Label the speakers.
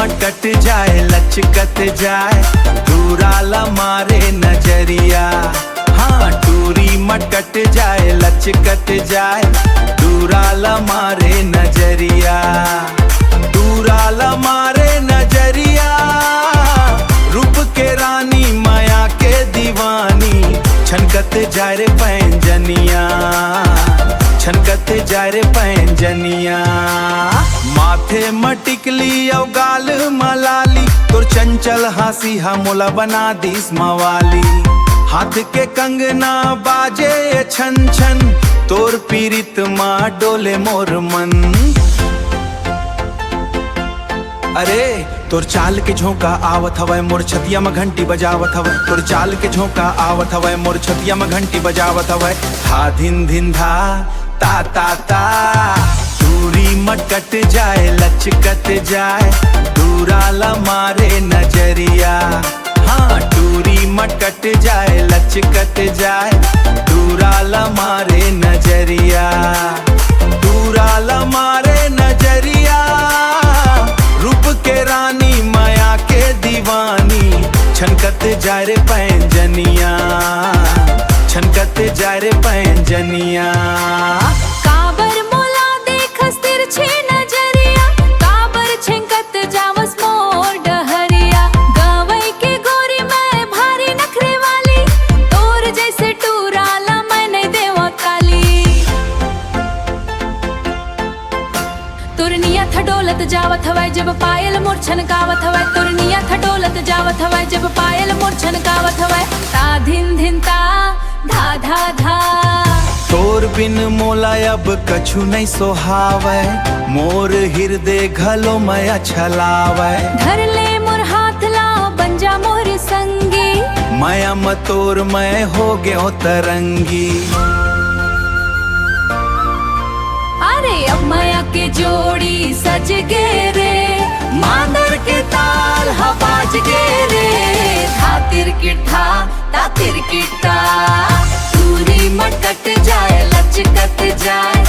Speaker 1: मटक जाए लचकत जाए, दूराला मारे नजरिया। हाँ टूरी मटक जाए लचकत जाए, दूराला मारे नजरिया। दूराला मारे नजरिया, रूप के रानी माया के दीवानी, छनकत जाए रे पैंजनिया, छनकत जाए रे पैंजनिया। माथे मटिकली और गाल मलाली, तोर चंचल हंसी हमोला बना दीस मवाली। हाथ के कंगना बाजे छन छन, तोर पीरित माँ डोले मोर मन। अरे तोर चाल के झोंका आवत हवै, मोर छतिया में घंटी बजावत हवै। तोर चाल के झोंका आवत हवै, मोर छतिया में घंटी बजावत हवै। धा धिन धिन धा ता ता ता, दूरी मटक जाए लचकत जाए, दूराला मारे नजरिया। हाँ टूरी मटक जाए लचकत जाए, दूराला मारे नजरिया। दूराला मारे नजरिया, रूप के रानी माया के दीवानी, छनकत जाए रे पैंजनिया, छनकत जाए रे पैंजनिया।
Speaker 2: काबर मोला देखस तिरछी नजरिया, काबर छेंकत जावस मोर डहरिया। गवई के गोरी मैं भारी नखरे वाली, तोर जैसे टूराला मैं नहीं देवा काली। तोर नियत डोलत जावत हवै, जब पायल मोर छनकावत हवै। तोर नियत डोलत जावत हवै, जब पायल मोर छनकावत हवै। ता धिन धिन ता धा धा धा,
Speaker 1: तोर बिन मोला अब कछु नहीं सोहावै, मोर हृदय घलो मैं छलावै।
Speaker 2: धर ले मोर हाथ ला बन जा मोर संगी,
Speaker 1: माया म तोर मैं हो गयो तरंगी।
Speaker 2: अरे अब माया के जोड़ी सज गे रे, मांदर के ताल हवाज गे रे। था तिरकिट था ता तिरकिट ता, दूरी मटक जाए लचकत जाए,